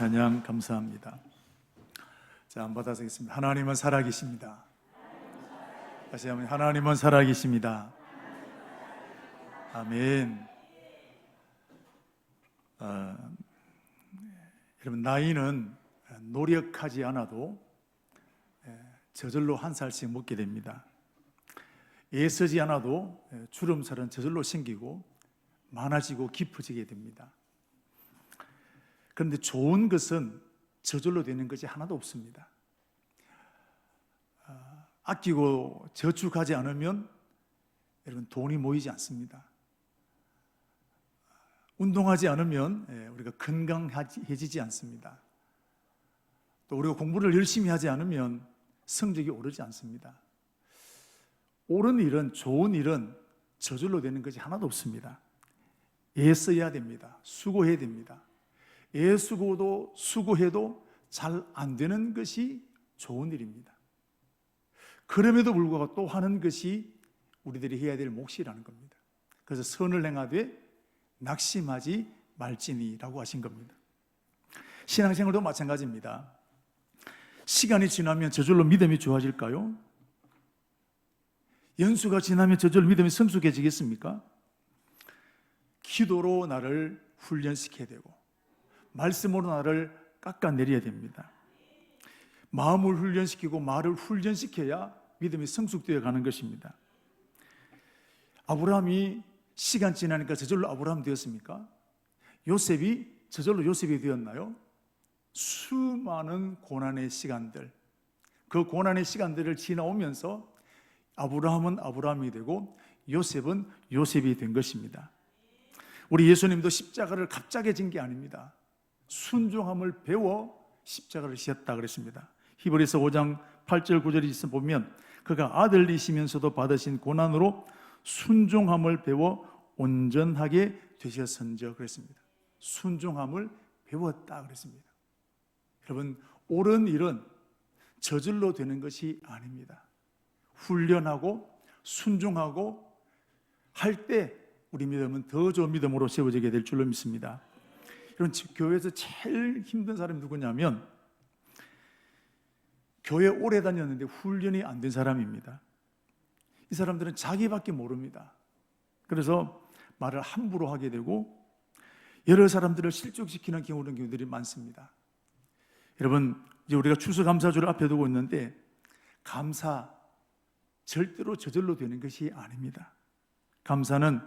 찬양 감사합니다. 자, 한번 받아쓰겠습니다. 하나님은 살아계십니다. 다시 한번 하나님은 살아계십니다. 아멘. 여러분, 나이는 노력하지 않아도 저절로 한 살씩 먹게 됩니다. 애쓰지 않아도 주름살은 저절로 생기고 많아지고 깊어지게 됩니다. 그런데 좋은 것은 저절로 되는 것이 하나도 없습니다. 아끼고 저축하지 않으면 여러분 돈이 모이지 않습니다. 운동하지 않으면 우리가 건강해지지 않습니다. 또 우리가 공부를 열심히 하지 않으면 성적이 오르지 않습니다. 옳은 일은, 좋은 일은 저절로 되는 것이 하나도 없습니다. 애써야 됩니다. 수고해야 됩니다. 애쓰고도 수고해도 잘 안 되는 것이 좋은 일입니다. 그럼에도 불구하고 또 하는 것이 우리들이 해야 될 몫이라는 겁니다. 그래서 선을 행하되 낙심하지 말지니라고 하신 겁니다. 신앙생활도 마찬가지입니다. 시간이 지나면 저절로 믿음이 좋아질까요? 연수가 지나면 저절로 믿음이 성숙해지겠습니까? 기도로 나를 훈련시켜야 되고 말씀으로 나를 깎아내려야 됩니다. 마음을 훈련시키고 말을 훈련시켜야 믿음이 성숙되어 가는 것입니다. 아브라함이 시간 지나니까 저절로 아브라함 되었습니까? 요셉이 저절로 요셉이 되었나요? 수많은 고난의 시간들, 그 고난의 시간들을 지나오면서 아브라함은 아브라함이 되고 요셉은 요셉이 된 것입니다. 우리 예수님도 십자가를 갑자기 진 게 아닙니다. 순종함을 배워 십자가를 지었다 그랬습니다. 히브리서 5장 8절 9절에 보면 그가 아들이시면서도 받으신 고난으로 순종함을 배워 온전하게 되셨은즉 그랬습니다. 순종함을 배웠다 그랬습니다. 여러분, 옳은 일은 저절로 되는 것이 아닙니다. 훈련하고 순종하고 할 때 우리 믿음은 더 좋은 믿음으로 세워지게 될 줄로 믿습니다. 여러분, 교회에서 제일 힘든 사람이 누구냐면 교회 오래 다녔는데 훈련이 안 된 사람입니다. 이 사람들은 자기밖에 모릅니다. 그래서 말을 함부로 하게 되고 여러 사람들을 실족시키는 경우들이 많습니다. 여러분, 이제 우리가 추수감사주를 앞에 두고 있는데 감사 절대로 저절로 되는 것이 아닙니다. 감사는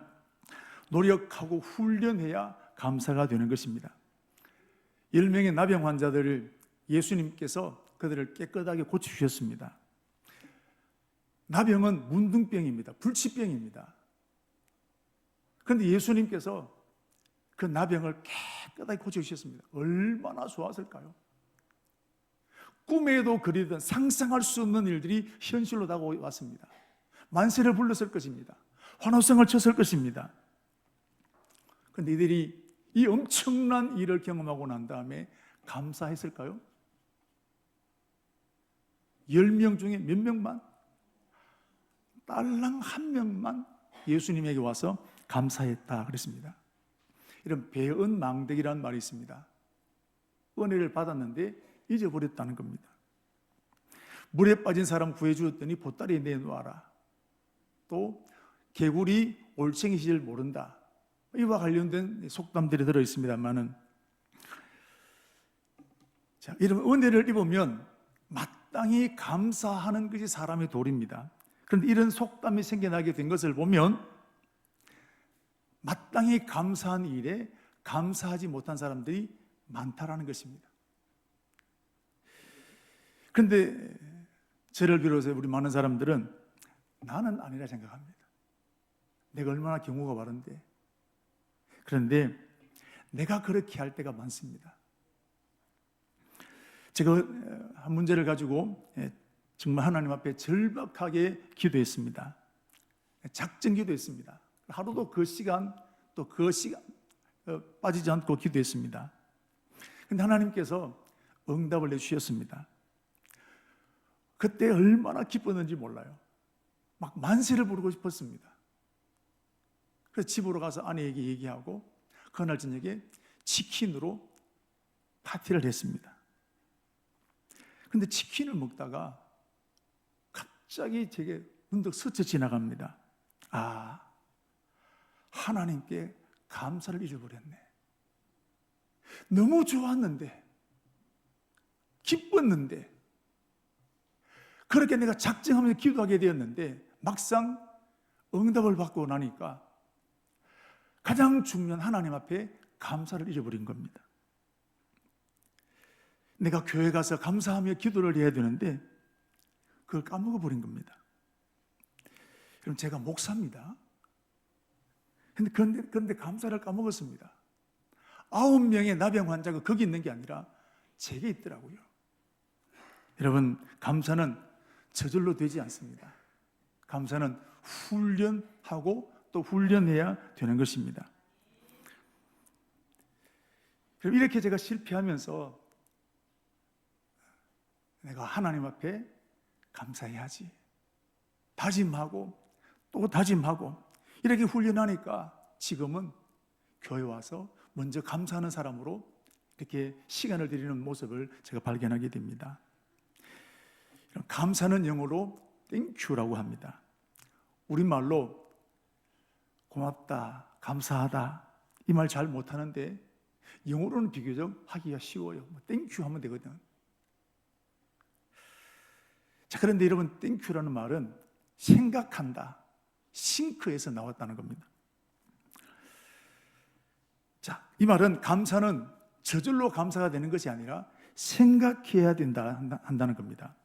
노력하고 훈련해야 감사가 되는 것입니다. 10명의 나병 환자들을 예수님께서 그들을 깨끗하게 고치셨습니다. 나병은 문둥병입니다. 불치병입니다. 그런데 예수님께서 그 나병을 깨끗하게 고쳐주셨습니다. 얼마나 좋았을까요? 꿈에도 그리던 상상할 수 없는 일들이 현실로 다가왔습니다. 만세를 불렀을 것입니다. 환호성을 쳤을 것입니다. 그런데 이들이 이 엄청난 일을 경험하고 난 다음에 감사했을까요? 10명 중에 몇 명만? 딸랑 한 명만 예수님에게 와서 감사했다 그랬습니다. 이런 배은망덕이라는 말이 있습니다. 은혜를 받았는데 잊어버렸다는 겁니다. 물에 빠진 사람 구해주었더니 보따리에 내놓아라. 또 개구리 올챙이 시절 모른다. 이와 관련된 속담들이 들어있습니다만은, 자, 이런 은혜를 입으면 마땅히 감사하는 것이 사람의 도리입니다. 그런데 이런 속담이 생겨나게 된 것을 보면 마땅히 감사한 일에 감사하지 못한 사람들이 많다라는 것입니다. 그런데 저를 비롯해 우리 많은 사람들은 나는 아니라 생각합니다. 내가 얼마나 경우가 바른데. 그런데 내가 그렇게 할 때가 많습니다. 제가 한 문제를 가지고 정말 하나님 앞에 절박하게 기도했습니다. 작정 기도했습니다. 하루도 그 시간 또 그 시간 빠지지 않고 기도했습니다. 그런데 하나님께서 응답을 내주셨습니다. 그때 얼마나 기뻤는지 몰라요. 막 만세를 부르고 싶었습니다. 그래서 집으로 가서 아내에게 얘기하고 그날 저녁에 치킨으로 파티를 했습니다. 근데 치킨을 먹다가 갑자기 제게 문득 스쳐 지나갑니다. 아, 하나님께 감사를 잊어버렸네. 너무 좋았는데, 기뻤는데, 그렇게 내가 작정하면서 기도하게 되었는데 막상 응답을 받고 나니까 가장 중요한 하나님 앞에 감사를 잊어버린 겁니다. 내가 교회 가서 감사하며 기도를 해야 되는데 그걸 까먹어버린 겁니다. 그럼 제가 목사입니다. 그런데 감사를 까먹었습니다. 9명의 나병 환자가 거기 있는 게 아니라 제게 있더라고요. 여러분, 감사는 저절로 되지 않습니다. 감사는 훈련하고 또 훈련해야 되는 것입니다. 그럼 이렇게 제가 실패하면서 내가 하나님 앞에 감사해야지 다짐하고 또 다짐하고 이렇게 훈련하니까 지금은 교회 와서 먼저 감사하는 사람으로 이렇게 시간을 드리는 모습을 제가 발견하게 됩니다. 감사는 영어로 땡큐라고 합니다. 우리말로 고맙다, 감사하다 이 말 잘 못하는데 영어로는 비교적 하기가 쉬워요. 땡큐 하면 되거든. 자, 그런데 여러분, 땡큐라는 말은 생각한다, 싱크에서 나왔다는 겁니다. 자, 이 말은 감사는 저절로 감사가 되는 것이 아니라 생각해야 된다 한다는 겁니다.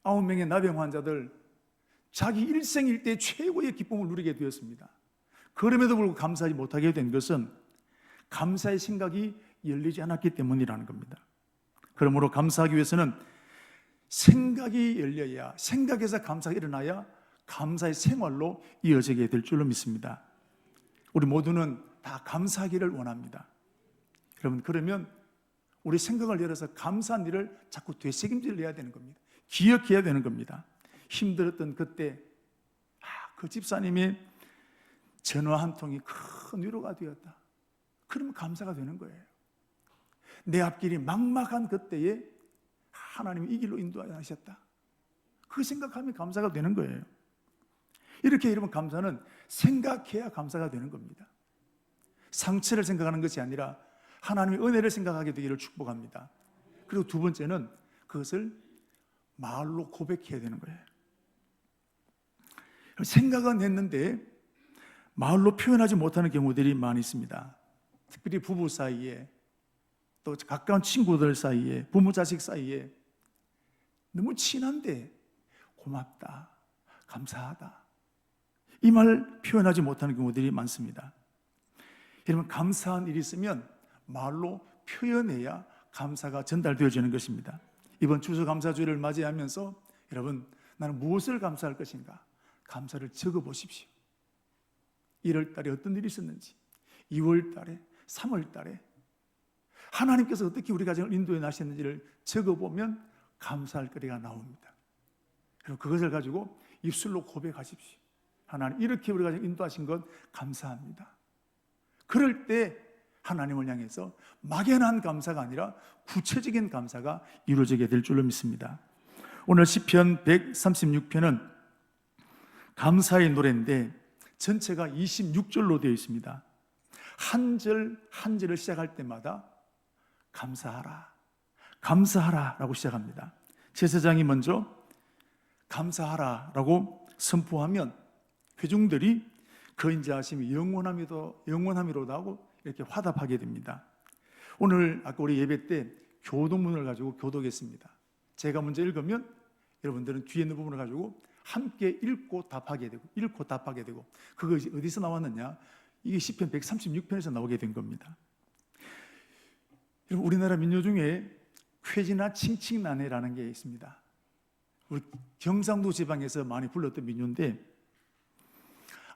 9명의 나병 환자들 자기 일생일대 최고의 기쁨을 누리게 되었습니다. 그럼에도 불구하고 감사하지 못하게 된 것은 감사의 생각이 열리지 않았기 때문이라는 겁니다. 그러므로 감사하기 위해서는 생각이 열려야, 생각에서 감사가 일어나야 감사의 생활로 이어지게 될 줄로 믿습니다. 우리 모두는 다 감사하기를 원합니다. 여러분, 그러면 우리 생각을 열어서 감사한 일을 자꾸 되새김질 해야 되는 겁니다. 기억해야 되는 겁니다. 힘들었던 그때 그 집사님이 전화 한 통이 큰 위로가 되었다. 그러면 감사가 되는 거예요. 내 앞길이 막막한 그때에 하나님이 이 길로 인도하셨다. 그 생각하면 감사가 되는 거예요. 이렇게 여러분, 감사는 생각해야 감사가 되는 겁니다. 상처를 생각하는 것이 아니라 하나님의 은혜를 생각하게 되기를 축복합니다. 그리고 두 번째는 그것을 말로 고백해야 되는 거예요. 생각은 했는데 말로 표현하지 못하는 경우들이 많이 있습니다. 특별히 부부 사이에, 또 가까운 친구들 사이에, 부모 자식 사이에 너무 친한데 고맙다, 감사하다 이 말 표현하지 못하는 경우들이 많습니다. 여러분, 감사한 일이 있으면 말로 표현해야 감사가 전달되어지는 것입니다. 이번 추수감사주일을 맞이하면서 여러분, 나는 무엇을 감사할 것인가? 감사를 적어보십시오. 1월 달에 어떤 일이 있었는지, 2월 달에, 3월 달에 하나님께서 어떻게 우리 가정을 인도해 나셨는지를 적어보면 감사할 거리가 나옵니다. 그리고 그것을 가지고 입술로 고백하십시오. 하나님, 이렇게 우리 가정 인도하신 것 감사합니다. 그럴 때 하나님을 향해서 막연한 감사가 아니라 구체적인 감사가 이루어지게 될 줄로 믿습니다. 오늘 시편 136편은 감사의 노래인데 전체가 26절로 되어 있습니다. 한 절 한 절을 시작할 때마다 감사하라, 감사하라 라고 시작합니다. 제사장이 먼저 감사하라 라고 선포하면 회중들이 그 인자하심이 영원함이로다 하고 이렇게 화답하게 됩니다. 오늘 아까 우리 예배 때 교도문을 가지고 교독했습니다. 제가 먼저 읽으면 여러분들은 뒤에 있는 부분을 가지고 함께 읽고 답하게 되고 그것이 어디서 나왔느냐? 이게 시편 136편에서 나오게 된 겁니다. 여러분, 우리나라 민요 중에 쾌지나 칭칭나네라는 게 있습니다. 우리 경상도 지방에서 많이 불렀던 민요인데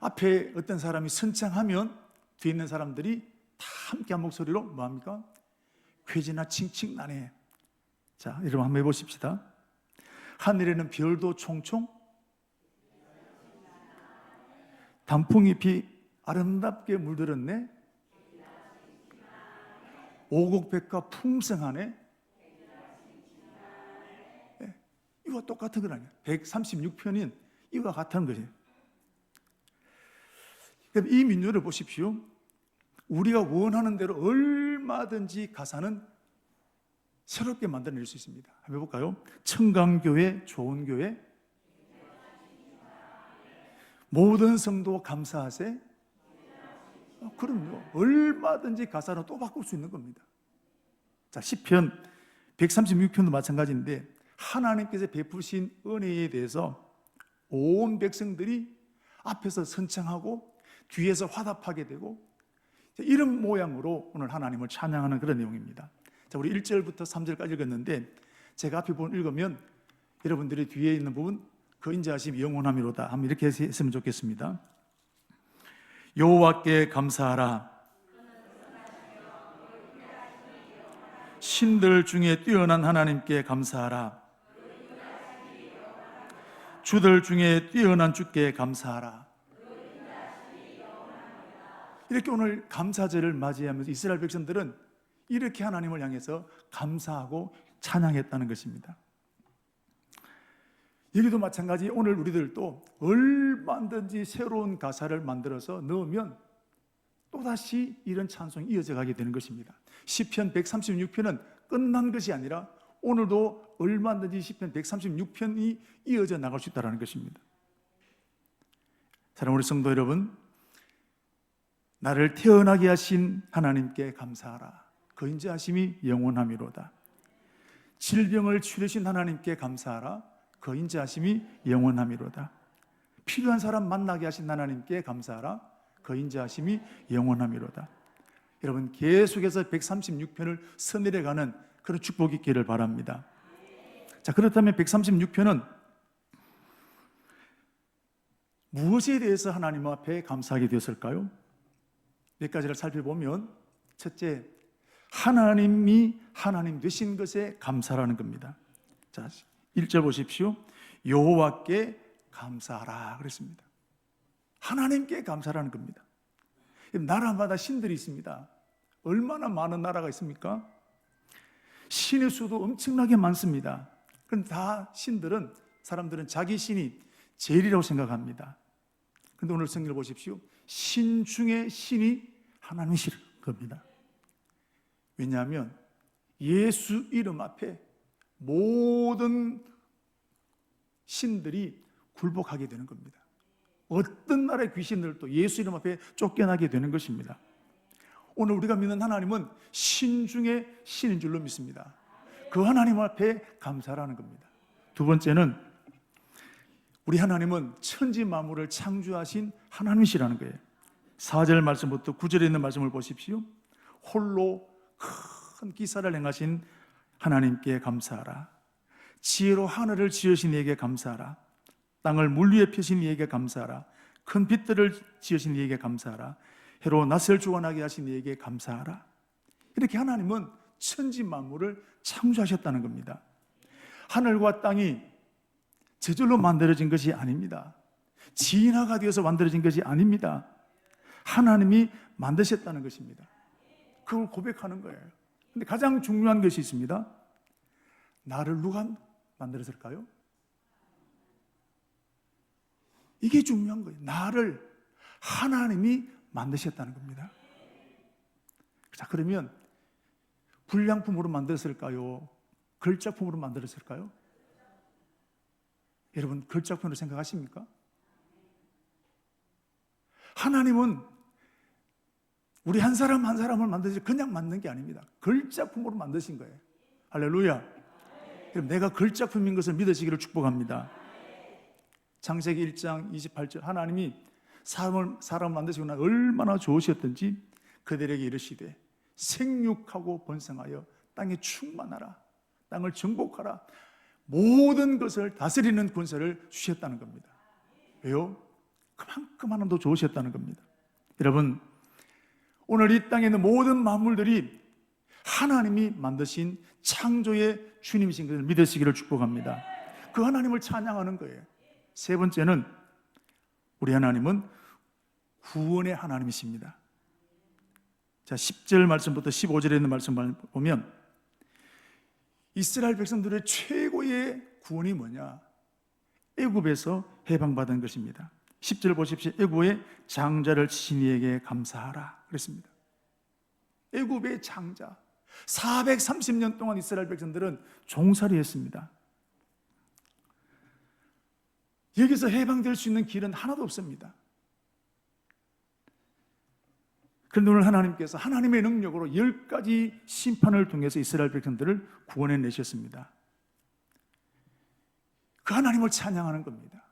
앞에 어떤 사람이 선창하면 뒤에 있는 사람들이 다 함께 한 목소리로 뭐합니까? 쾌지나 칭칭나네. 자, 여러분 한번 해보십시다. 하늘에는 별도 총총, 단풍잎이 아름답게 물들었네. 오곡백과 풍성하네. 예, 이와 똑같은 건 아니에요. 136편인 이와 같은 거예요. 그럼 이 민요를 보십시오. 우리가 원하는 대로 얼마든지 가사는 새롭게 만들어낼 수 있습니다. 한번 해볼까요? 청강교회, 좋은 교회, 모든 성도 감사하세. 그럼요. 얼마든지 가사는 또 바꿀 수 있는 겁니다. 자, 시편 136편도 마찬가지인데 하나님께서 베푸신 은혜에 대해서 온 백성들이 앞에서 선창하고 뒤에서 화답하게 되고 이런 모양으로 오늘 하나님을 찬양하는 그런 내용입니다. 자, 우리 1절부터 3절까지 읽었는데 제가 앞에 부분 읽으면 여러분들이 뒤에 있는 부분 그 인자하심이 영원함이로다 한번 이렇게 했으면 좋겠습니다. 여호와께 감사하라. 신들 중에 뛰어난 하나님께 감사하라. 주들 중에 뛰어난 주께 감사하라. 이렇게 오늘 감사절을 맞이하면서 이스라엘 백성들은 이렇게 하나님을 향해서 감사하고 찬양했다는 것입니다. 여기도 마찬가지 오늘 우리들도 얼마든지 새로운 가사를 만들어서 넣으면 또다시 이런 찬송이 이어져 가게 되는 것입니다. 시편 136편은 끝난 것이 아니라 오늘도 얼마든지 시편 136편이 이어져 나갈 수 있다는 것입니다. 사랑하는 우리 성도 여러분, 나를 태어나게 하신 하나님께 감사하라. 그 인자하심이 영원함이로다. 질병을 치르신 하나님께 감사하라. 그 인자하심이 영원함이로다. 필요한 사람 만나게 하신 하나님께 감사하라. 그 인자하심이 영원함이로다. 여러분 계속해서 136편을 서내려가는 그런 축복이 있기를 바랍니다. 자, 그렇다면 136편은 무엇에 대해서 하나님 앞에 감사하게 되었을까요? 몇 가지를 살펴보면 첫째, 하나님이 하나님 되신 것에 감사라는 겁니다. 자, 1절 보십시오. 여호와께 감사하라 그랬습니다. 하나님께 감사라는 겁니다. 나라마다 신들이 있습니다. 얼마나 많은 나라가 있습니까? 신의 수도 엄청나게 많습니다. 그런데 다 신들은, 사람들은 자기 신이 제일이라고 생각합니다. 그런데 오늘 성경을 보십시오. 신 중에 신이 하나님이실 겁니다. 왜냐하면 예수 이름 앞에 모든 신들이 굴복하게 되는 겁니다. 어떤 나라의 귀신들도 예수 이름 앞에 쫓겨나게 되는 것입니다. 오늘 우리가 믿는 하나님은 신 중에 신인 줄로 믿습니다. 그 하나님 앞에 감사라는 겁니다. 두 번째는 우리 하나님은 천지 만물을 창조하신 하나님이시라는 거예요. 4절 말씀부터 9절에 있는 말씀을 보십시오. 홀로 큰 기사를 행하신 하나님께 감사하라. 지혜로 하늘을 지으신 이에게 감사하라. 땅을 물 위에 펴신 이에게 감사하라. 큰 빛들을 지으신 이에게 감사하라. 해로 낯을 주관하게 하신 이에게 감사하라. 이렇게 하나님은 천지 만물을 창조하셨다는 겁니다. 하늘과 땅이 저절로 만들어진 것이 아닙니다. 진화가 되어서 만들어진 것이 아닙니다. 하나님이 만드셨다는 것입니다. 그걸 고백하는 거예요. 근데 가장 중요한 것이 있습니다. 나를 누가 만들었을까요? 이게 중요한 거예요. 나를 하나님이 만드셨다는 겁니다. 자, 그러면 불량품으로 만들었을까요? 걸작품으로 만들었을까요? 여러분, 걸작품으로 생각하십니까? 하나님은 우리 한 사람 한 사람을 만드시 그냥 만든 게 아닙니다. 걸작품으로 만드신 거예요. 할렐루야. 그럼 내가 걸작품인 것을 믿으시기를 축복합니다. 창세기 1장 28절 하나님이 사람을 만드시고 나 얼마나 좋으셨던지 그들에게 이르시되 생육하고 번성하여 땅에 충만하라. 땅을 정복하라. 모든 것을 다스리는 권세를 주셨다는 겁니다. 왜요? 그만큼 하나님도 좋으셨다는 겁니다. 여러분, 오늘 이 땅에 있는 모든 만물들이 하나님이 만드신 창조의 주님이신 것을 믿으시기를 축복합니다. 그 하나님을 찬양하는 거예요. 세 번째는 우리 하나님은 구원의 하나님이십니다. 자, 10절 말씀부터 15절에 있는 말씀을 보면 이스라엘 백성들의 최고의 구원이 뭐냐? 애굽에서 해방받은 것입니다. 10절 보십시오. 애굽의 장자를 치신 이에게 감사하라 그랬습니다. 애굽의 장자, 430년 동안 이스라엘 백성들은 종살이 했습니다. 여기서 해방될 수 있는 길은 하나도 없습니다. 그런데 오늘 하나님께서 하나님의 능력으로 10가지 심판을 통해서 이스라엘 백성들을 구원해 내셨습니다. 그 하나님을 찬양하는 겁니다.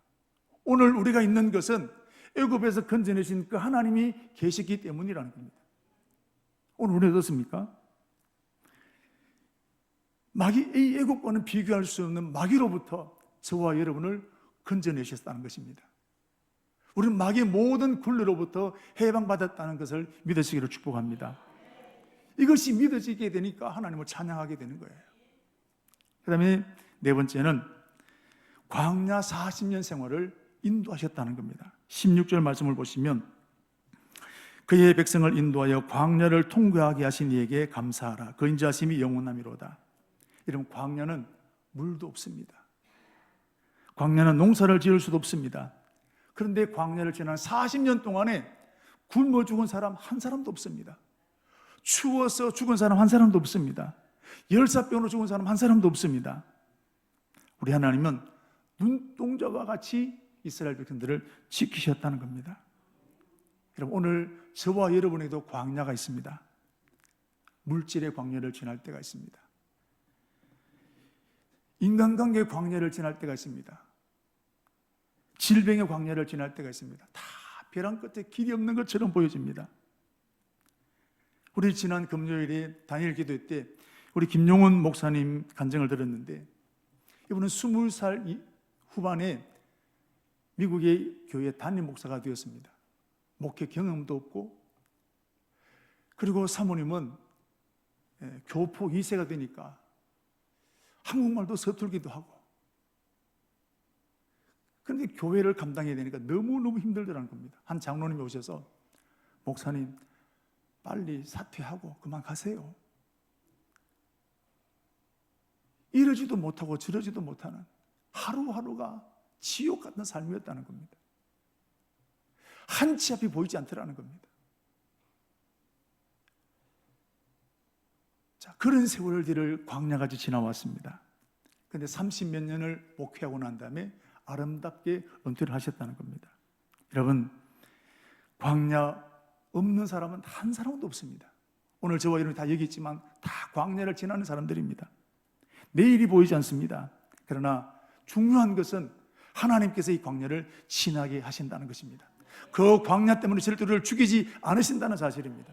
오늘 우리가 있는 것은 애굽에서 건져내신 그 하나님이 계시기 때문이라는 겁니다. 오늘 우리 어떻습니까? 이 애국과는 비교할 수 없는 마귀로부터 저와 여러분을 건져내셨다는 것입니다. 우리는 마귀의 모든 굴레로부터 해방받았다는 것을 믿으시기를 축복합니다. 이것이 믿어지게 되니까 하나님을 찬양하게 되는 거예요. 그 다음에 네 번째는 광야 40년 생활을 인도하셨다는 겁니다. 16절 말씀을 보시면 그의 백성을 인도하여 광야를 통과하게 하신 이에게 감사하라. 그 인자하심이 영원함이로다. 이러면 광야는 물도 없습니다. 광야는 농사를 지을 수도 없습니다. 그런데 광야를 지난 40년 동안에 굶어 죽은 사람 한 사람도 없습니다. 추워서 죽은 사람 한 사람도 없습니다. 열사병으로 죽은 사람 한 사람도 없습니다. 우리 하나님은 눈동자와 같이 이스라엘 백성들을 지키셨다는 겁니다. 여러분, 오늘 저와 여러분에게도 광야가 있습니다. 물질의 광야를 지날 때가 있습니다. 인간관계의 광야를 지날 때가 있습니다. 질병의 광야를 지날 때가 있습니다. 다 벼랑 끝에 길이 없는 것처럼 보여집니다. 우리 지난 금요일에 단일 기도 때 우리 김용훈 목사님 간증을 들었는데, 이분은 20살 후반에 미국의 교회 담임 목사가 되었습니다. 목회 경험도 없고, 그리고 사모님은 교포 2세가 되니까 한국말도 서툴기도 하고, 그런데 교회를 감당해야 되니까 너무너무 힘들더라는 겁니다. 한 장로님이 오셔서 목사님 빨리 사퇴하고 그만 가세요. 이러지도 못하고 저러지도 못하는 하루하루가 지옥 같은 삶이었다는 겁니다. 한치 앞이 보이지 않더라는 겁니다. 자, 그런 세월들을 광야같이 지나왔습니다. 그런데 30몇 년을 목회하고 난 다음에 아름답게 은퇴를 하셨다는 겁니다. 여러분, 광야 없는 사람은 한 사람도 없습니다. 오늘 저와 여러분이 다 여기 있지만 다 광야를 지나는 사람들입니다. 내일이 보이지 않습니다. 그러나 중요한 것은 하나님께서 이 광야를 지나게 하신다는 것입니다. 그 광야 때문에 절대로 죽이지 않으신다는 사실입니다.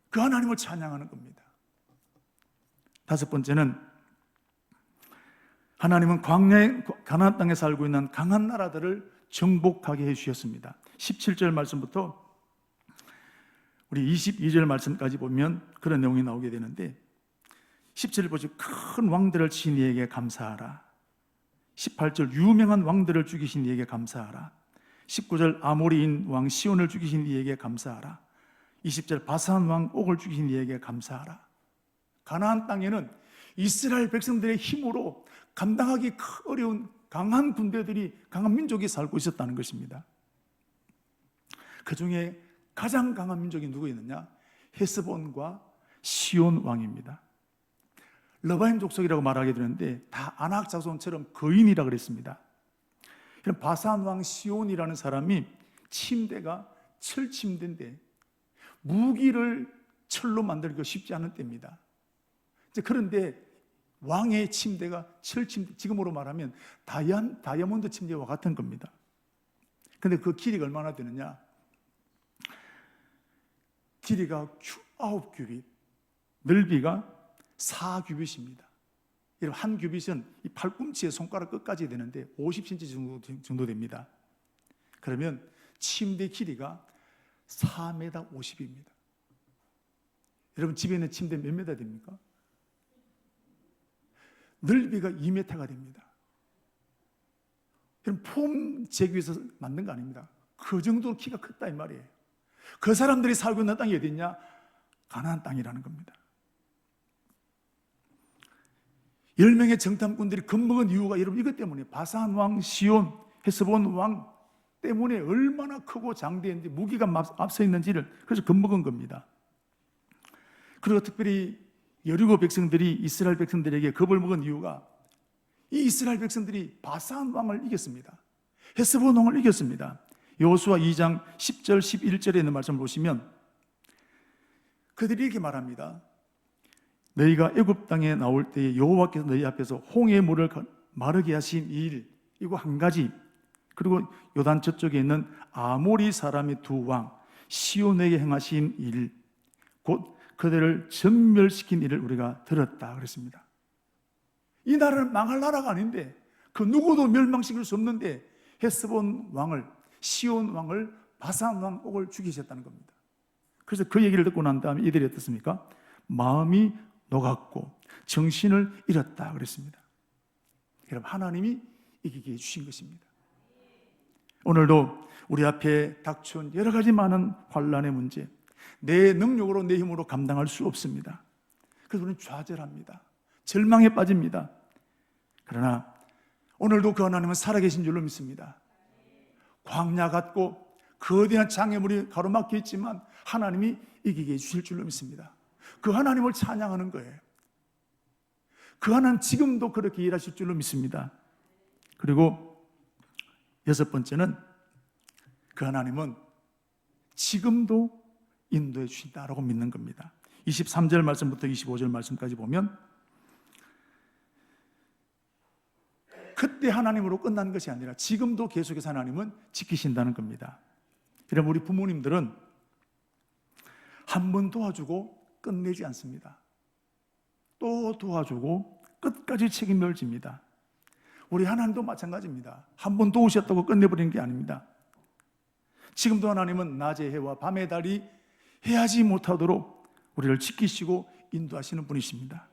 그 하나님을 찬양하는 겁니다. 다섯 번째는 하나님은 광야의 가나안 땅에 살고 있는 강한 나라들을 정복하게 해주셨습니다. 17절 말씀부터 우리 22절 말씀까지 보면 그런 내용이 나오게 되는데, 17절 보시면 큰 왕들을 치신 이에게 감사하라. 18절 유명한 왕들을 죽이신 이에게 감사하라. 19절 아모리인 왕 시온을 죽이신 이에게 감사하라. 20절 바산 왕 옥을 죽이신 이에게 감사하라. 가나안 땅에는 이스라엘 백성들의 힘으로 감당하기 어려운 강한 군대들이, 강한 민족이 살고 있었다는 것입니다. 그 중에 가장 강한 민족이 누구였느냐? 헤스본과 시온 왕입니다. 러바임 족속이라고 말하게 되는데 다 아낙 자손처럼 거인이라 그랬습니다. 바산 왕 시온이라는 사람이 침대가 철침대인데 무기를 철로 만들기가 쉽지 않은 때입니다. 그런데 왕의 침대가 철침대, 지금으로 말하면 다이아몬드 침대와 같은 겁니다. 그런데 그 길이가 얼마나 되느냐? 길이가 9규빗, 넓이가 4규빗입니다. 한 규빗은 이 팔꿈치의 손가락 끝까지 되는데 50cm 정도 됩니다. 그러면 침대 길이가 4m 50입니다. 여러분, 집에 있는 침대 몇 m 됩니까? 넓이가 2m가 됩니다. 여러분, 폼 재기에서 만든 거 아닙니다. 그 정도로 키가 컸다 이 말이에요. 그 사람들이 살고 있는 땅이 어디냐? 가나안 땅이라는 겁니다. 10명의 정탐꾼들이 겁먹은 이유가 여러분 이것 때문에 바산 왕 시온 헤스본 왕 때문에 얼마나 크고 장대했는지 무기가 앞서 있는지를 그래서 겁먹은 겁니다. 그리고 특별히 여리고 백성들이 이스라엘 백성들에게 겁을 먹은 이유가 이 이스라엘 백성들이 바산 왕을 이겼습니다. 헤스본 왕을 이겼습니다. 여호수아 2장 10절 11절에 있는 말씀을 보시면 그들이 이렇게 말합니다. 너희가 애굽 땅에 나올 때에 여호와께서 너희 앞에서 홍해 물을 마르게 하신 일 이거 한 가지, 그리고 요단 저쪽에 있는 아모리 사람의 두 왕 시온에게 행하신 일, 곧 그들을 전멸시킨 일을 우리가 들었다 그랬습니다. 이 나라는 망할 나라가 아닌데 그 누구도 멸망시킬 수 없는데 헤스본 왕을, 시온 왕을, 바산 왕 옥을 죽이셨다는 겁니다. 그래서 그 얘기를 듣고 난 다음에 이들이 어떻습니까? 마음이 녹았고 정신을 잃었다 그랬습니다. 여러분, 하나님이 이기게 해주신 것입니다. 오늘도 우리 앞에 닥쳐온 여러 가지 많은 환난의 문제, 내 능력으로 내 힘으로 감당할 수 없습니다. 그래서 우리는 좌절합니다. 절망에 빠집니다. 그러나 오늘도 그 하나님은 살아계신 줄로 믿습니다. 광야 같고 거대한 장애물이 가로막혀 있지만 하나님이 이기게 해주실 줄로 믿습니다. 그 하나님을 찬양하는 거예요. 그 하나님 지금도 그렇게 일하실 줄로 믿습니다. 그리고 여섯 번째는 그 하나님은 지금도 인도해 주신다라고 믿는 겁니다. 23절 말씀부터 25절 말씀까지 보면 그때 하나님으로 끝난 것이 아니라 지금도 계속해서 하나님은 지키신다는 겁니다. 그럼 우리 부모님들은 한 번 도와주고 끝내지 않습니다. 또 도와주고 끝까지 책임을 집니다. 우리 하나님도 마찬가지입니다. 한 번 도우셨다고 끝내버리는 게 아닙니다. 지금도 하나님은 낮의 해와 밤의 달이 해하지 못하도록 우리를 지키시고 인도하시는 분이십니다.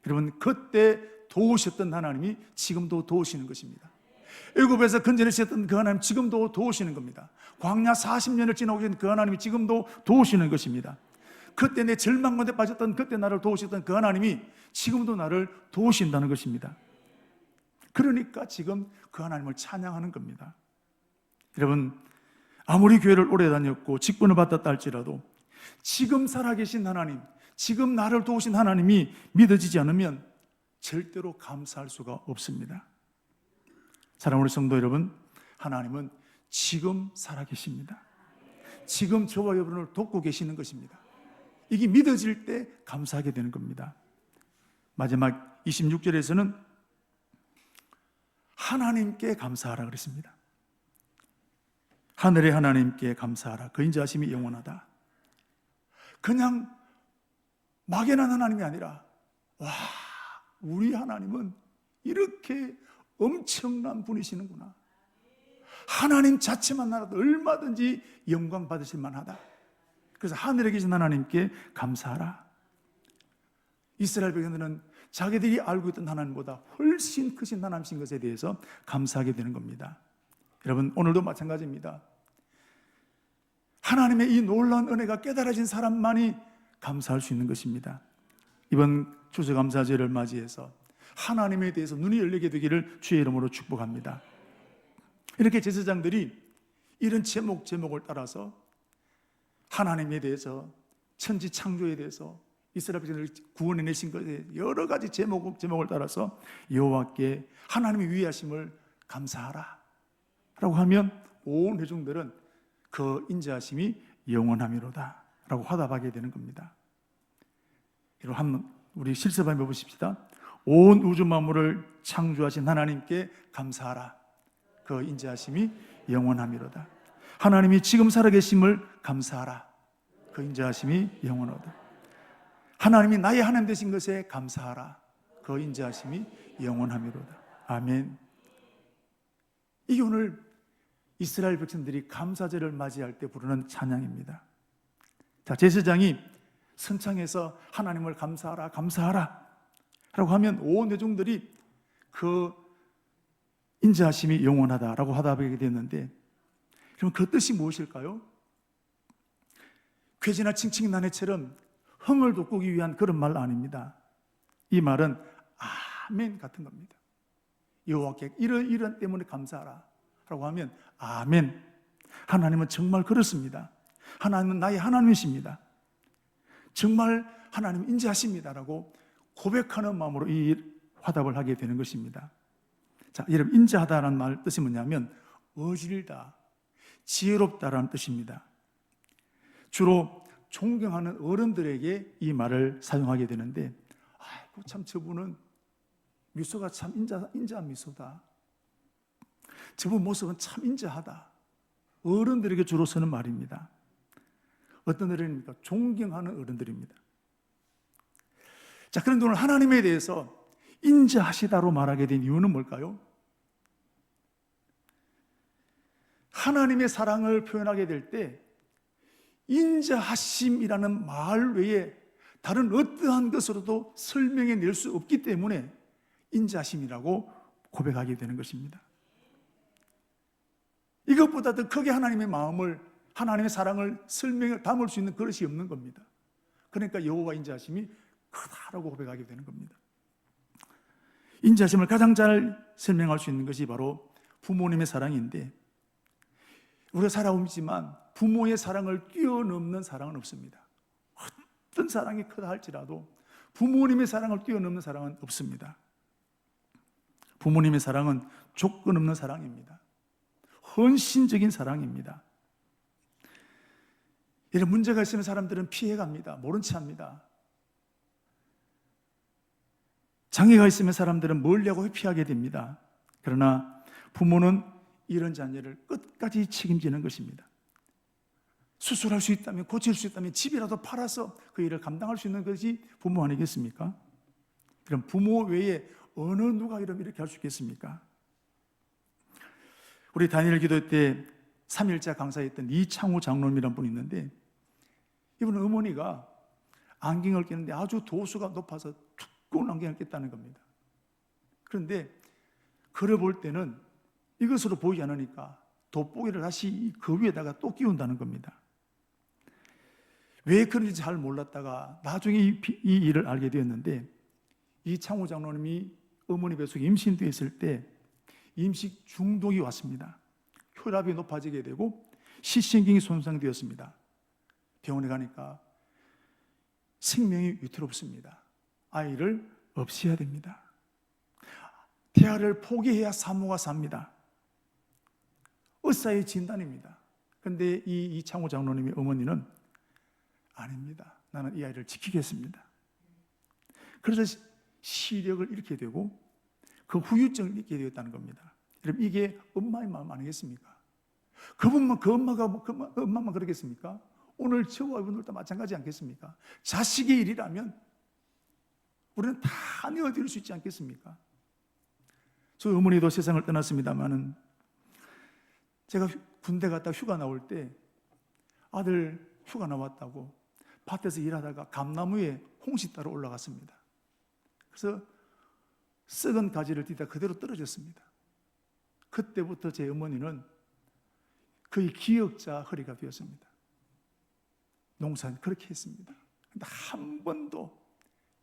여러분, 그때 도우셨던 하나님이 지금도 도우시는 것입니다. 애굽에서 건져내셨던 그 하나님 지금도 도우시는 겁니다. 광야 40년을 지나고 계신 그 하나님이 지금도 도우시는 것입니다. 그때 내 절망 가운데 빠졌던 그때 나를 도우셨던 그 하나님이 지금도 나를 도우신다는 것입니다. 그러니까 지금 그 하나님을 찬양하는 겁니다. 여러분, 아무리 교회를 오래 다녔고 직분을 받았다 할지라도 지금 살아계신 하나님, 지금 나를 도우신 하나님이 믿어지지 않으면 절대로 감사할 수가 없습니다. 사랑하는 우리 성도 여러분, 하나님은 지금 살아계십니다. 지금 저와 여러분을 돕고 계시는 것입니다. 이게 믿어질 때 감사하게 되는 겁니다. 마지막 26절에서는 하나님께 감사하라 그랬습니다. 하늘의 하나님께 감사하라. 그 인자하심이 영원하다. 그냥 막연한 하나님이 아니라 와, 우리 하나님은 이렇게 엄청난 분이시는구나. 하나님 자체만 알아도 얼마든지 영광 받으실 만하다. 그래서 하늘에 계신 하나님께 감사하라. 이스라엘 백성들은 자기들이 알고 있던 하나님보다 훨씬 크신 하나님이신 것에 대해서 감사하게 되는 겁니다. 여러분, 오늘도 마찬가지입니다. 하나님의 이 놀라운 은혜가 깨달아진 사람만이 감사할 수 있는 것입니다. 이번 추수감사절을 맞이해서 하나님에 대해서 눈이 열리게 되기를 주의 이름으로 축복합니다. 이렇게 제사장들이 이런 제목을 따라서 하나님에 대해서, 천지 창조에 대해서, 이스라엘 백성을 구원해내신 것에 여러 가지 제목을 따라서 여호와께 하나님의 위하심을 감사하라 라고 하면 온 회중들은 그 인자하심이 영원함이로다 라고 화답하게 되는 겁니다. 여러분, 한번 우리 실습 한번 해보십시다. 온 우주 만물을 창조하신 하나님께 감사하라. 그 인자하심이 영원함이로다. 하나님이 지금 살아계심을 감사하라. 그 인자하심이 영원하다. 하나님이 나의 하나님 되신 것에 감사하라. 그 인자하심이 영원함이로다. 아멘. 이게 오늘 이스라엘 백성들이 감사절을 맞이할 때 부르는 찬양입니다. 자, 제사장이 선창해서 하나님을 감사하라, 감사하라 라고 하면 온 회중들이 그 인자하심이 영원하다라고 화답하게 됐는데, 그럼 그 뜻이 무엇일까요? 괴지나 칭칭난해처럼 흥을 돋구기 위한 그런 말 아닙니다. 이 말은 아멘 같은 겁니다. 여호와께 이런 때문에 감사하라 라고 하면 아멘. 하나님은 정말 그렇습니다. 하나님은 나의 하나님이십니다. 정말 하나님 인자하십니다라고 고백하는 마음으로 이 화답을 하게 되는 것입니다. 자, 여러분, 인자하다라는 말 뜻이 뭐냐면 어질다, 지혜롭다라는 뜻입니다. 주로 존경하는 어른들에게 이 말을 사용하게 되는데, 아이고 참 저분은 미소가 참 인자한 미소다, 저분 모습은 참 인자하다, 어른들에게 주로 쓰는 말입니다. 어떤 어른입니까? 존경하는 어른들입니다. 자, 그런데 오늘 하나님에 대해서 인자하시다로 말하게 된 이유는 뭘까요? 하나님의 사랑을 표현하게 될 때 인자하심이라는 말 외에 다른 어떠한 것으로도 설명해낼 수 없기 때문에 인자하심이라고 고백하게 되는 것입니다. 이것보다 더 크게 하나님의 마음을, 하나님의 사랑을 설명을 담을 수 있는 그릇이 없는 겁니다. 그러니까 여호와 인자하심이 크다라고 고백하게 되는 겁니다. 인자하심을 가장 잘 설명할 수 있는 것이 바로 부모님의 사랑인데, 우리가 살아오지만 부모의 사랑을 뛰어넘는 사랑은 없습니다. 어떤 사랑이 크다 할지라도 부모님의 사랑을 뛰어넘는 사랑은 없습니다. 부모님의 사랑은 조건 없는 사랑입니다. 헌신적인 사랑입니다. 이런 문제가 있으면 사람들은 피해갑니다. 모른 체 합니다. 장애가 있으면 사람들은 멀리하고 회피하게 됩니다. 그러나 부모는 이런 자녀를 끝까지 책임지는 것입니다. 수술할 수 있다면, 고칠 수 있다면 집이라도 팔아서 그 일을 감당할 수 있는 것이 부모 아니겠습니까? 그럼 부모 외에 어느 누가 이렇게 할 수 있겠습니까? 우리 다니엘 기도 때 3일자 강사했던 이창호 장로님이라는 분이 있는데, 이분은 어머니가 안경을 끼는데 아주 도수가 높아서 두꺼운 안경을 꼈다는 겁니다. 그런데 글을 볼 때는 이것으로 보이지 않으니까 돋보기를 다시 그 위에다가 또 끼운다는 겁니다. 왜 그런지 잘 몰랐다가 나중에 이 일을 알게 되었는데, 이창호 장로님이 어머니 뱃속에 임신되어 있을 때 임식 중독이 왔습니다. 혈압이 높아지게 되고 시신경이 손상되었습니다. 병원에 가니까 생명이 위태롭습니다. 아이를 없애야 됩니다. 태아를 포기해야 산모가 삽니다. 의사의 진단입니다. 그런데 이 이창호 장로님의 어머니는 아닙니다. 나는 이 아이를 지키겠습니다. 그래서 시력을 잃게 되고 그 후유증을 잃게 되었다는 겁니다. 여러분, 이게 엄마의 마음 아니겠습니까? 그 엄마만 그러겠습니까? 오늘 저와 여러분들도 마찬가지 않겠습니까? 자식의 일이라면 우리는 다 내어드릴 수 있지 않겠습니까? 저희 어머니도 세상을 떠났습니다만은, 제가 군대 갔다 휴가 나올 때 아들 휴가 나왔다고 밭에서 일하다가 감나무에 홍시 따러 올라갔습니다. 그래서 썩은 가지를 뒤다 그대로 떨어졌습니다. 그때부터 제 어머니는 거의 기역자 허리가 되었습니다. 농사는 그렇게 했습니다. 근데 한 번도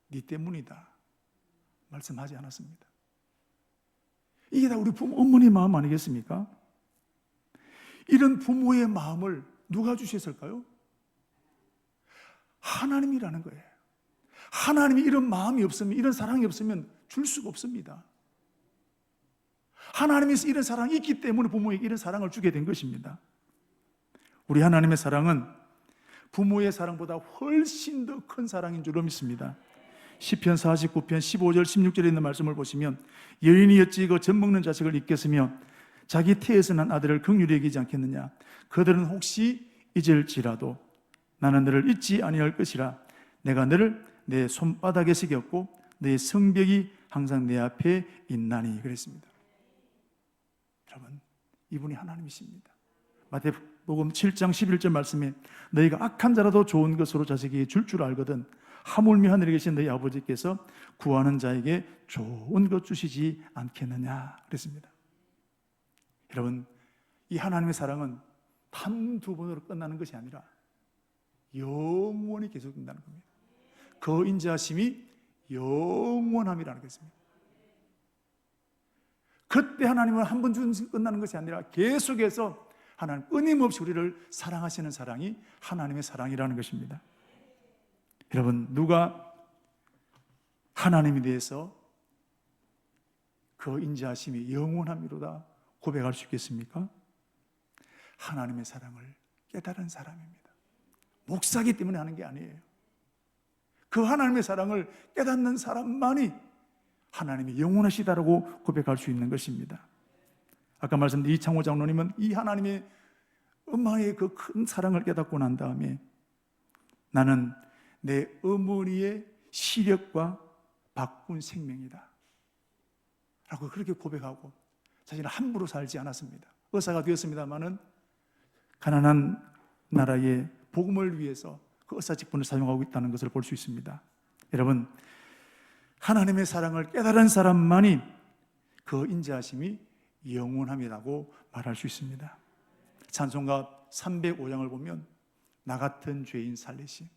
네 때문이다 말씀하지 않았습니다. 이게 다 우리 부모, 어머니의 마음 아니겠습니까? 이런 부모의 마음을 누가 주셨을까요? 하나님이라는 거예요. 하나님이 이런 마음이 없으면, 이런 사랑이 없으면 줄 수가 없습니다. 하나님이 이런 사랑이 있기 때문에 부모에게 이런 사랑을 주게 된 것입니다. 우리 하나님의 사랑은 부모의 사랑보다 훨씬 더 큰 사랑인 줄로 믿습니다. 시편 49편 15절 16절에 있는 말씀을 보시면, 여인이 어찌 그 젖먹는 자식을 잊겠으며 자기 태에서 난 아들을 긍휼히 여기지 않겠느냐. 그들은 혹시 잊을지라도 나는 너를 잊지 아니할 것이라. 내가 너를 내 손바닥에 새겼고 너의 성벽이 항상 내 앞에 있나니. 그랬습니다. 여러분, 이분이 하나님이십니다. 마태복음 7장 11절 말씀에 너희가 악한 자라도 좋은 것으로 자식에게 줄 줄 알거든 하물며 하늘에 계신 너희 아버지께서 구하는 자에게 좋은 것 주시지 않겠느냐 그랬습니다. 여러분, 이 하나님의 사랑은 한두 번으로 끝나는 것이 아니라 영원히 계속된다는 겁니다. 그 인자하심이 영원함이라는 것입니다. 그때 하나님은 한 번 주는 끝나는 것이 아니라 계속해서 하나님 끊임없이 우리를 사랑하시는 사랑이 하나님의 사랑이라는 것입니다. 여러분, 누가 하나님에 대해서 그 인자하심이 영원함이로다 고백할 수 있겠습니까? 하나님의 사랑을 깨달은 사람입니다. 목사기 때문에 하는 게 아니에요. 그 하나님의 사랑을 깨닫는 사람만이 하나님이 영원하시다라고 고백할 수 있는 것입니다. 아까 말씀드린 이창호 장로님은 이 하나님의 엄마의 그 큰 사랑을 깨닫고 난 다음에 나는 내 어머니의 시력과 바꾼 생명이다 라고 그렇게 고백하고 자신은 함부로 살지 않았습니다. 의사가 되었습니다마는 가난한 나라의 복음을 위해서 그 의사 직분을 사용하고 있다는 것을 볼 수 있습니다. 여러분, 하나님의 사랑을 깨달은 사람만이 그 인자하심이 영원함이라고 말할 수 있습니다. 찬송가 305장을 보면 나 같은 죄인 살리심,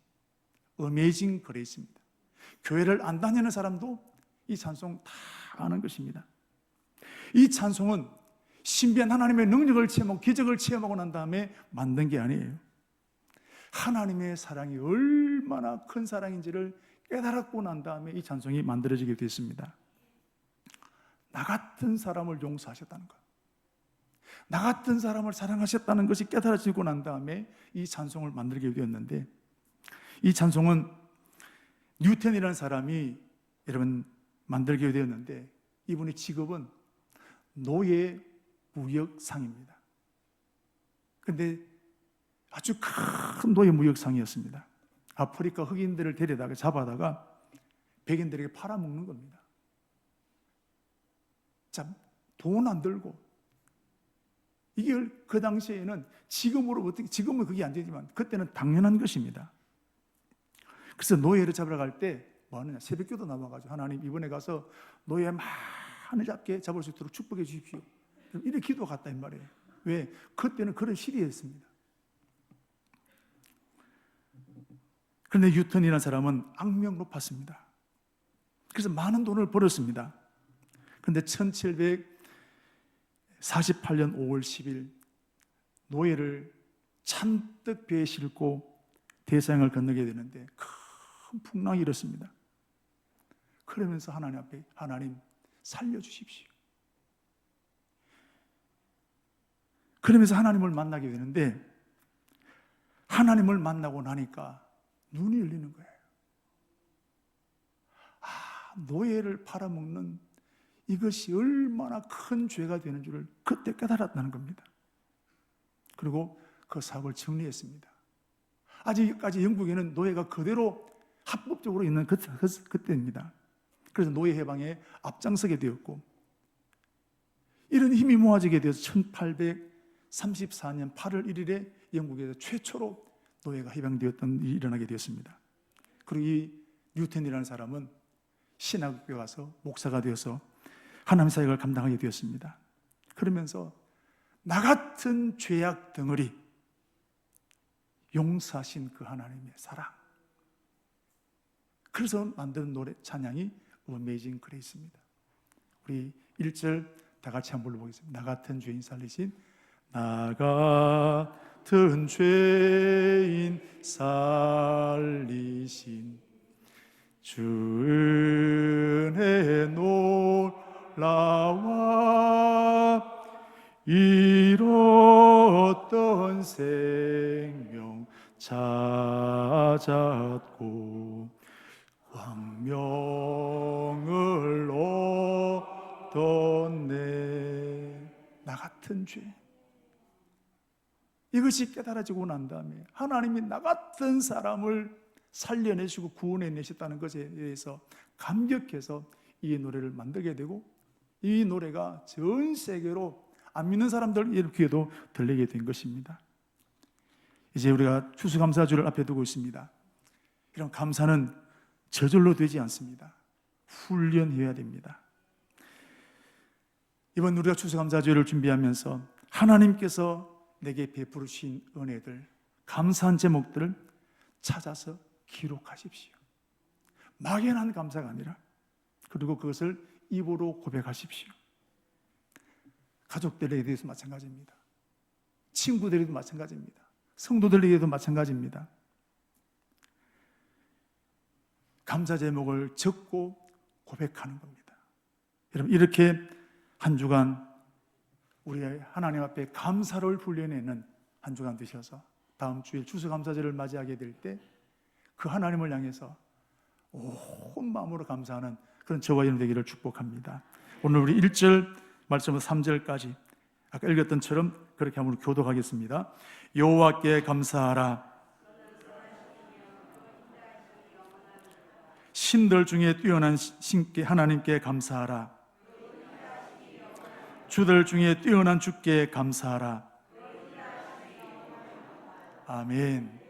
어메이징 그레이스입니다. 교회를 안 다니는 사람도 이 찬송 다 아는 것입니다. 이 찬송은 신비한 하나님의 능력을 체험하고 기적을 체험하고 난 다음에 만든 게 아니에요. 하나님의 사랑이 얼마나 큰 사랑인지를 깨달았고 난 다음에 이 찬송이 만들어지게 됐습니다. 나 같은 사람을 용서하셨다는 것, 나 같은 사람을 사랑하셨다는 것이 깨달아지고 난 다음에 이 찬송을 만들게 되었는데, 이 찬송은 뉴턴이라는 사람이 여러분 만들게 되었는데, 이분의 직업은 노예 무역상입니다. 그런데 아주 큰 노예 무역상이었습니다. 아프리카 흑인들을 데려다가 잡아다가 백인들에게 팔아먹는 겁니다. 참, 돈 안 들고, 이게 그 당시에는 지금은 그게 안 되지만 그때는 당연한 것입니다. 그래서 노예를 잡으러 갈 때 뭐 하느냐, 새벽기도 남아가지고 하나님 이번에 가서 노예 많이 잡을 수 있도록 축복해 주십시오, 이렇게 기도가 갔다 이 말이에요. 왜? 그때는 그런 시대였습니다. 그런데 뉴턴이라는 사람은 악명 높았습니다. 그래서 많은 돈을 벌었습니다. 그런데 1748년 5월 10일 노예를 잔뜩 배에 싣고 대서양을 건너게 되는데 큰 풍랑이 일었습니다. 그러면서 하나님 앞에 하나님 살려주십시오, 그러면서 하나님을 만나게 되는데, 하나님을 만나고 나니까 눈이 열리는 거예요. 노예를 팔아먹는 이것이 얼마나 큰 죄가 되는 줄을 그때 깨달았다는 겁니다. 그리고 그 사업을 정리했습니다. 아직까지 영국에는 노예가 그대로 합법적으로 있는 그때입니다. 그래서 노예 해방에 앞장서게 되었고, 이런 힘이 모아지게 되어서 1834년 8월 1일에 영국에서 최초로 노예가 해방되었던 일이 일어나게 되었습니다. 그리고 이 뉴턴이라는 사람은 신학교에 가서 목사가 되어서 하나님 사역을 감당하게 되었습니다. 그러면서 나 같은 죄악 덩어리 용서하신 그 하나님의 사랑, 그래서 만든 노래 찬양이 어메이징 그레이스입니다. 우리 1절 다 같이 한번 불러보겠습니다. 나 같은 죄인 살리신, 나 같은 죄인 살리신 주 은혜 놀라와 잃었던 생명 찾았고 광명을 얻었네. 나 같은 죄, 이것이 깨달아지고 난 다음에 하나님이 나 같은 사람을 살려내시고 구원해내셨다는 것에 대해서 감격해서 이 노래를 만들게 되고, 이 노래가 전 세계로 안 믿는 사람들 귀에도 들리게 된 것입니다. 이제 우리가 추수감사주를 앞에 두고 있습니다. 이런 감사는 저절로 되지 않습니다. 훈련해야 됩니다. 이번 우리가 추수감사주를 준비하면서 하나님께서 내게 베푸신 은혜들, 감사한 제목들을 찾아서 기록하십시오. 막연한 감사가 아니라, 그리고 그것을 입으로 고백하십시오. 가족들에게 대해서 마찬가지입니다. 친구들에게도 마찬가지입니다. 성도들에게도 마찬가지입니다. 감사 제목을 적고 고백하는 겁니다. 여러분, 이렇게 한 주간 우리 하나님 앞에 감사를 훈련해내는 한 주간 되셔서 다음 주일 추수감사절을 맞이하게 될 때 그 하나님을 향해서 온 마음으로 감사하는 그런 저와 여러분 되기를 축복합니다. 오늘 우리 1절 말씀부터 3절까지 아까 읽었던 처럼 그렇게 한번 교독하겠습니다. 여호와께 감사하라. 신들 중에 뛰어난 신께 하나님께 감사하라. 주들 중에 뛰어난 주께 감사하라. 아멘.